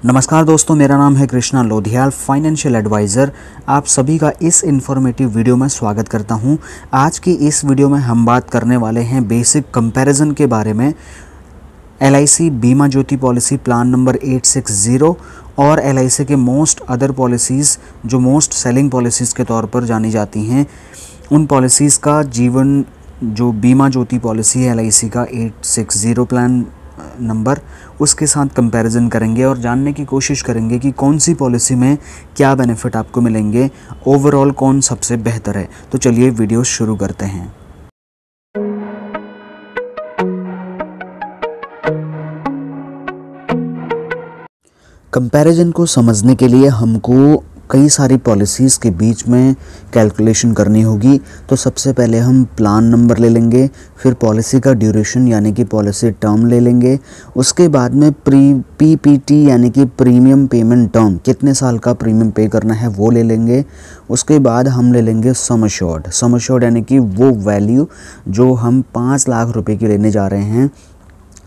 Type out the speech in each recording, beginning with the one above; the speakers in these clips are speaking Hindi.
नमस्कार दोस्तों, मेरा नाम है कृष्णा लोधियाल, फाइनेंशियल एडवाइज़र। आप सभी का इस इन्फॉर्मेटिव वीडियो में स्वागत करता हूं। आज की इस वीडियो में हम बात करने वाले हैं बेसिक कंपैरिजन के बारे में। LIC बीमा ज्योति पॉलिसी प्लान नंबर 860 और LIC के मोस्ट अदर पॉलिसीज़ जो मोस्ट सेलिंग पॉलिसीज़ के तौर पर जानी जाती हैं, उन पॉलिसीज़ का जीवन जो बीमा ज्योति पॉलिसी है LIC का 860 प्लान नंबर, उसके साथ कंपैरिजन करेंगे और जानने की कोशिश करेंगे कि कौन सी पॉलिसी में क्या बेनिफिट आपको मिलेंगे, ओवरऑल कौन सबसे बेहतर है। तो चलिए वीडियो शुरू करते हैं। कंपैरिजन को समझने के लिए हमको कई सारी पॉलिसीज़ के बीच में कैलकुलेशन करनी होगी। तो सबसे पहले हम प्लान नंबर ले लेंगे, फिर पॉलिसी का ड्यूरेशन यानी कि पॉलिसी टर्म ले लेंगे, उसके बाद में PPT यानी कि प्रीमियम पेमेंट टर्म, कितने साल का प्रीमियम पे करना है वो ले लेंगे। उसके बाद हम ले लेंगे सम अश्योर्ड यानी कि वो वैल्यू जो हम 5 लाख रुपए की लेने जा रहे हैं,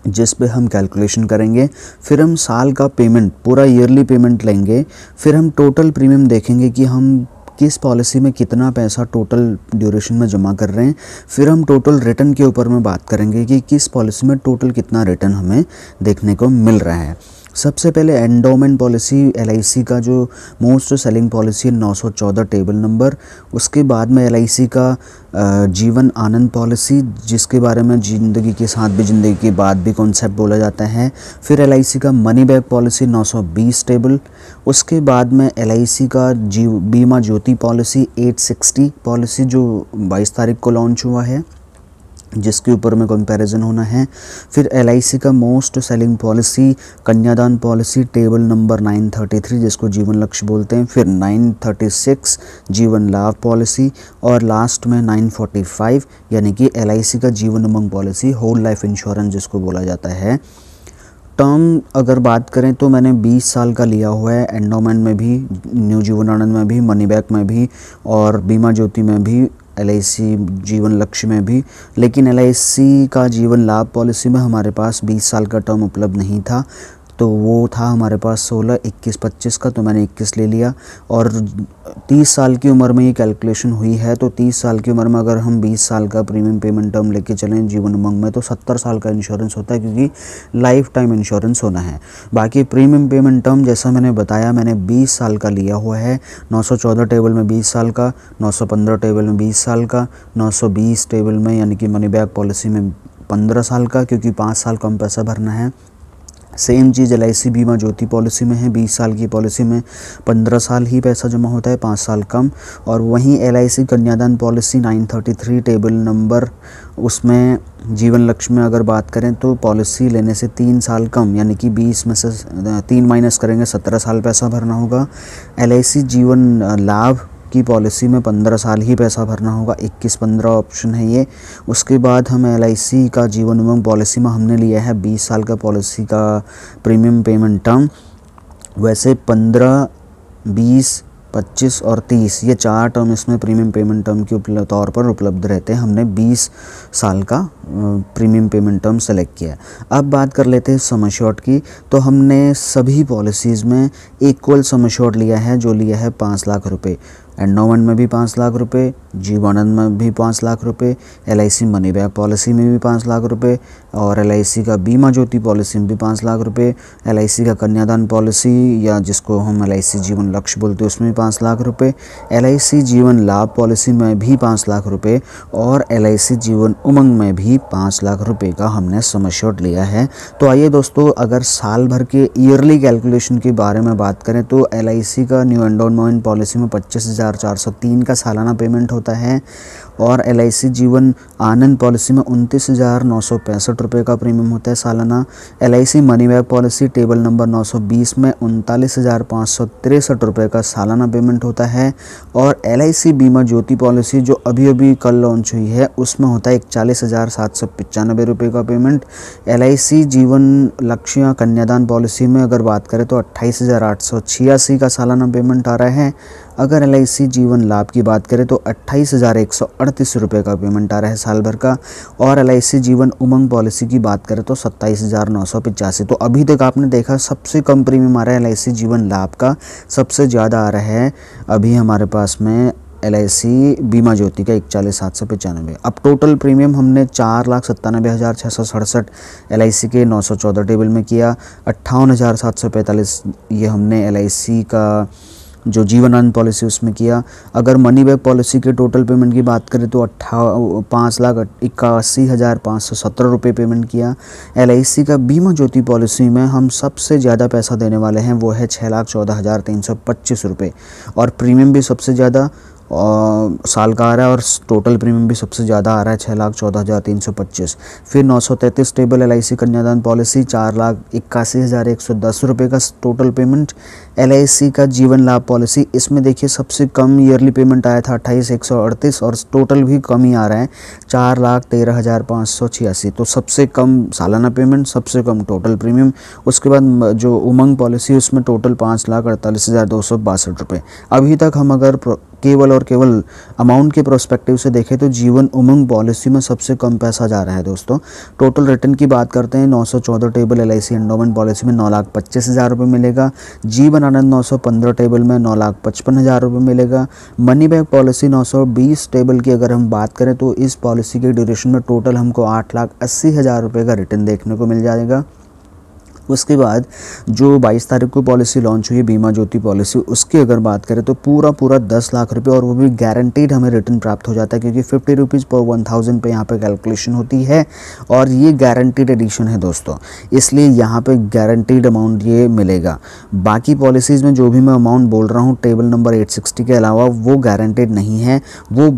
जिस पे हम कैलकुलेशन करेंगे। फिर हम साल का पेमेंट, पूरा ईयरली पेमेंट लेंगे। फिर हम टोटल प्रीमियम देखेंगे कि हम किस पॉलिसी में कितना पैसा टोटल ड्यूरेशन में जमा कर रहे हैं। फिर हम टोटल रिटर्न के ऊपर में बात करेंगे कि किस पॉलिसी में टोटल कितना रिटर्न हमें देखने को मिल रहा है। सबसे पहले एंडोमेंट पॉलिसी LIC का जो मोस्ट सेलिंग पॉलिसी है 914 टेबल नंबर। उसके बाद में LIC का जीवन आनंद पॉलिसी, जिसके बारे में ज़िंदगी के साथ भी ज़िंदगी के बाद भी कॉन्सेप्ट बोला जाता है। फिर LIC का मनी बैक पॉलिसी 920 टेबल। उसके बाद में LIC का बीमा ज्योति पॉलिसी 860 पॉलिसी जो 22 तारीख को लॉन्च हुआ है, जिसके ऊपर में कंपैरिजन होना है। फिर LIC का मोस्ट सेलिंग पॉलिसी कन्यादान पॉलिसी टेबल नंबर 933, जिसको जीवन लक्ष्य बोलते हैं। फिर 936 जीवन लाभ पॉलिसी और लास्ट में 945 यानी कि LIC का Jeevan Umang policy, whole life insurance जिसको बोला जाता है। टर्म अगर बात करें तो मैंने 20 साल का लिया हुआ है, एंडोमेंट में भी, न्यू जीवन आनंद में भी, मनी बैक में भी और बीमा ज्योति में भी, LIC जीवन लक्ष्य में भी। लेकिन LIC का जीवन लाभ पॉलिसी में हमारे पास 20 साल का टर्म उपलब्ध नहीं था, तो वो था हमारे पास 16, 21, 25 का, तो मैंने 21 ले लिया। और 30 साल की उम्र में ये कैलकुलेशन हुई है, तो 30 साल की उम्र में अगर हम 20 साल का प्रीमियम पेमेंट टर्म लेके चलें जीवन उमंग में, तो 70 साल का इंश्योरेंस होता है, क्योंकि लाइफ टाइम इंश्योरेंस होना है। बाकी प्रीमियम पेमेंट टर्म जैसा मैंने बताया, मैंने 20 साल का लिया हुआ है। 914 टेबल में 20 साल का, 915 टेबल में 20 साल का, 920 टेबल में यानी कि मनी बैक पॉलिसी में 15 साल का, क्योंकि 5 साल कम पैसा भरना है। सेम चीज़ LIC बीमा ज्योति पॉलिसी में है, 20 साल की पॉलिसी में 15 साल ही पैसा जमा होता है, 5 साल कम। और वहीं LIC कन्यादान पॉलिसी 933 टेबल नंबर, उसमें जीवन लक्ष्य में अगर बात करें तो पॉलिसी लेने से 3 साल कम, यानी कि 20 में से 3 माइनस करेंगे 17 साल पैसा भरना होगा। LIC जीवन लाभ की पॉलिसी में 15 साल ही पैसा भरना होगा, 21-15 ऑप्शन है ये। उसके बाद हम LIC का जीवन उमंग पॉलिसी में हमने लिया है 20 साल का पॉलिसी का प्रीमियम पेमेंट टर्म। वैसे 15, 20, 25 और 30 ये 4 टर्म इसमें प्रीमियम पेमेंट टर्म के तौर पर उपलब्ध रहते हैं। हमने 20 साल का प्रीमियम पेमेंट टर्म सेलेक्ट किया। अब बात कर लेते हैं सम अश्योर्ड की। तो हमने सभी पॉलिसीज़ में इक्वल सम अश्योर्ड लिया है, जो लिया है 5 लाख रुपये। एंडोमेंट में भी 5 लाख रुपए, जीवानंद में भी 5 लाख रुपए, LIC मनी बैक पॉलिसी में भी 5 लाख रुपए और LIC का बीमा ज्योति पॉलिसी में भी 5 लाख रुपए, LIC का कन्यादान पॉलिसी या जिसको हम LIC जीवन लक्ष्य बोलते हैं उसमें भी 5 लाख रुपए, LIC जीवन लाभ पॉलिसी में भी 5 लाख रुपए और LIC जीवन उमंग में भी 5 लाख रुपए का हमने सम अश्योर्ड लिया है। तो आइए दोस्तों, अगर साल भर के ईयरली कैलकुलेशन के बारे में बात करें तो LIC का न्यू एंडोमेंट पॉलिसी में 25,403 का सालाना पेमेंट होता है और LIC जीवन आनंद पॉलिसी में 29,965 रुपये का प्रीमियम होता है सालाना। LIC money back policy table number 920 में 39,563 रुपये का सालाना पेमेंट होता है और LIC बीमा ज्योति पॉलिसी जो अभी अभी कल लॉन्च हुई है उसमें होता है 41,795 रुपये का पेमेंट। LIC जीवन लक्ष्य कन्यादान पॉलिसी में अगर बात करें तो 28,886 का सालाना पेमेंट आ रहा है। अगर LIC जीवन लाभ की बात करें तो 28,168 38 रुपये का पेमेंट आ रहा है साल भर का। और LIC जीवन उमंग पॉलिसी की बात करें तो 27,985। तो अभी तक आपने देखा सबसे कम प्रीमियम आ रहा है LIC जीवन लाभ का, सबसे ज़्यादा आ रहा है अभी हमारे पास में LIC बीमा ज्योति का 41,795। अब टोटल प्रीमियम हमने 4,97,667 LIC के 914 टेबल में किया। 58,745 ये हमने LIC का जो जीवनानंद पॉलिसी उसमें किया। अगर मनी बैक पॉलिसी के टोटल पेमेंट की बात करें तो 5,81,517 रुपये पेमेंट किया। LIC का बीमा ज्योति पॉलिसी में हम सबसे ज़्यादा पैसा देने वाले हैं, वो है 6,14,325 रुपये। और प्रीमियम भी सबसे ज़्यादा साल का आ रहा है और टोटल प्रीमियम भी सबसे ज़्यादा आ रहा है 6,14,325। फिर 933 टेबल LIC कन्यादान पॉलिसी 4,81,110 रुपये का टोटल पेमेंट। LIC का जीवन लाभ पॉलिसी, इसमें देखिए सबसे कम ईयरली पेमेंट आया था 28,138 और टोटल भी कम ही आ रहा है 4,13,586। तो सबसे कम सालाना पेमेंट, सबसे कम टोटल प्रीमियम। उसके बाद जो उमंग पॉलिसी उसमें टोटल 5,48,262 रुपये। अभी तक हम अगर केवल और केवल अमाउंट के प्रोस्पेक्टिव से देखें तो जीवन उमंग पॉलिसी में सबसे कम पैसा जा रहा है दोस्तों। टोटल रिटर्न की बात करते हैं 914 टेबल LIC एंडोमेंट पॉलिसी में 9,25,000 रुपये मिलेगा। जीवन आनंद 915 टेबल में 9,55,000 रुपये मिलेगा। मनी बैक पॉलिसी 920 टेबल की अगर हम बात करें तो इस पॉलिसी के ड्यूरेशन में टोटल हमको 8,80,000 रुपये का रिटर्न देखने को मिल जाएगा। उसके बाद जो 22 तारीख को पॉलिसी लॉन्च हुई है बीमा ज्योति पॉलिसी, उसकी अगर बात करें तो पूरा 10 लाख रुपए और वो भी गारंटीड हमें रिटर्न प्राप्त हो जाता है, क्योंकि 50 रुपीज़ पर 1000 पे यहाँ पे कैलकुलेशन होती है और ये गारंटीड एडिशन है दोस्तों, इसलिए यहाँ पे गारंटीड अमाउंट ये मिलेगा। बाकी पॉलिसीज़ में जो भी मैं अमाउंट बोल रहा हूँ टेबल नंबर 860 के अलावा वो गारंटीड नहीं है, वो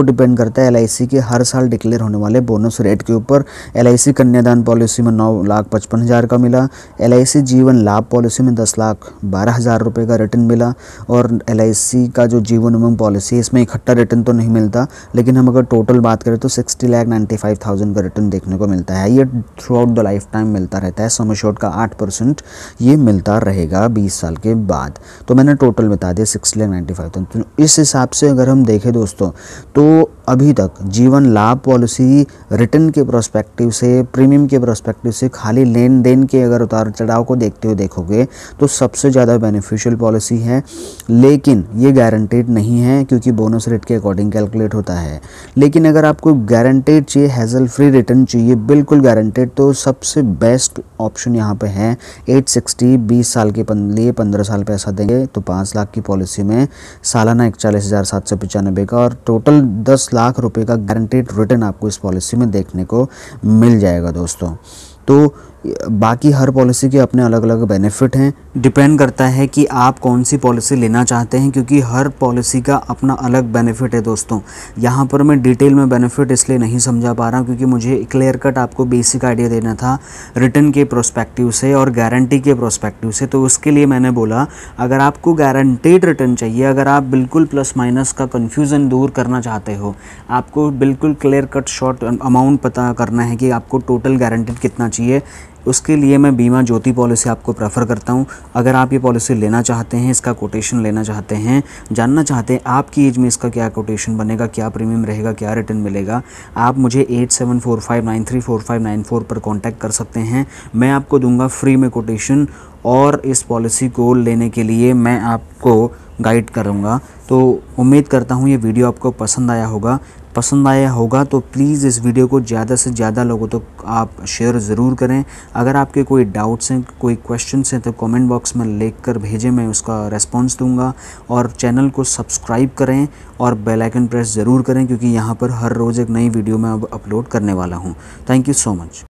डिपेंड करता है LIC के हर साल डिक्लेयर होने वाले बोनस रेट के ऊपर। LIC कन्यादान पॉलिसी में 9,55,000 का मिला। LIC जीवन लाभ पॉलिसी में 10,12,000 रुपये का रिटर्न मिला। और LIC का जो जीवन उमंग पॉलिसी है इसमें इकट्ठा रिटर्न तो नहीं मिलता, लेकिन हम अगर टोटल बात करें तो 60,95,000 का रिटर्न देखने को मिलता है। ये through out the life time मिलता रहता है। सम एश्योर्ड का 8% ये मिलता रहेगा 20 साल के बाद। तो मैंने टोटल बता दिया 60,95,000। तो इस हिसाब से अगर हम देखें दोस्तों तो अभी तक जीवन लाभ पॉलिसी रिटर्न के प्रोस्पेक्टिव से, प्रीमियम के प्रोस्पेक्टिव से, खाली लेन देन के अगर उतार चढ़ाव को देखते हुए देखोगे तो सबसे ज़्यादा बेनिफिशियल पॉलिसी है। लेकिन ये गारंटेड नहीं है क्योंकि बोनस रेट के अकॉर्डिंग कैलकुलेट होता है। लेकिन अगर आपको गारंटेड चाहिए, हैजल फ्री रिटर्न चाहिए, बिल्कुल गारंटेड, तो सबसे बेस्ट ऑप्शन यहाँ पे है 860। 20 साल के लिए 15 साल पैसा देंगे तो 5 लाख की पॉलिसी में सालाना 41,795 का और टोटल 10 लाख रुपए का गारंटेड रिटर्न आपको इस पॉलिसी में देखने को मिल जाएगा दोस्तों। तो बाकी हर पॉलिसी के अपने अलग अलग बेनिफिट हैं, डिपेंड करता है कि आप कौन सी पॉलिसी लेना चाहते हैं, क्योंकि हर पॉलिसी का अपना अलग बेनिफिट है दोस्तों। यहाँ पर मैं डिटेल में बेनिफिट इसलिए नहीं समझा पा रहा हूँ क्योंकि मुझे क्लियर कट आपको बेसिक आइडिया देना था रिटर्न के प्रोस्पेक्टिव से और गारंटी के प्रोस्पेक्टिव से। तो उसके लिए मैंने बोला अगर आपको गारंटीड रिटर्न चाहिए, अगर आप बिल्कुल प्लस माइनस का कन्फ्यूज़न दूर करना चाहते हो, आपको बिल्कुल क्लियर कट शॉर्ट अमाउंट पता करना है कि आपको टोटल गारंटीड कितना चाहिए, उसके लिए मैं बीमा ज्योति पॉलिसी आपको प्रेफर करता हूं। अगर आप ये पॉलिसी लेना चाहते हैं, इसका कोटेशन लेना चाहते हैं, जानना चाहते हैं आपकी एज में इसका क्या कोटेशन बनेगा, क्या प्रीमियम रहेगा, क्या रिटर्न मिलेगा, आप मुझे 8745934594 पर कांटेक्ट कर सकते हैं। मैं आपको दूंगा फ्री में कोटेशन और इस पॉलिसी को लेने के लिए मैं आपको गाइड करूँगा। तो उम्मीद करता हूँ ये वीडियो आपको पसंद आया होगा तो प्लीज़ इस वीडियो को ज़्यादा से ज़्यादा लोगों तक आप शेयर ज़रूर करें। अगर आपके कोई डाउट्स हैं, कोई क्वेश्चंस हैं तो कमेंट बॉक्स में लिख कर भेजें, मैं उसका रेस्पॉन्स दूंगा। और चैनल को सब्सक्राइब करें और बेल आइकन प्रेस ज़रूर करें क्योंकि यहाँ पर हर रोज़ एक नई वीडियो मैं अब अपलोड करने वाला हूँ। Thank you so much.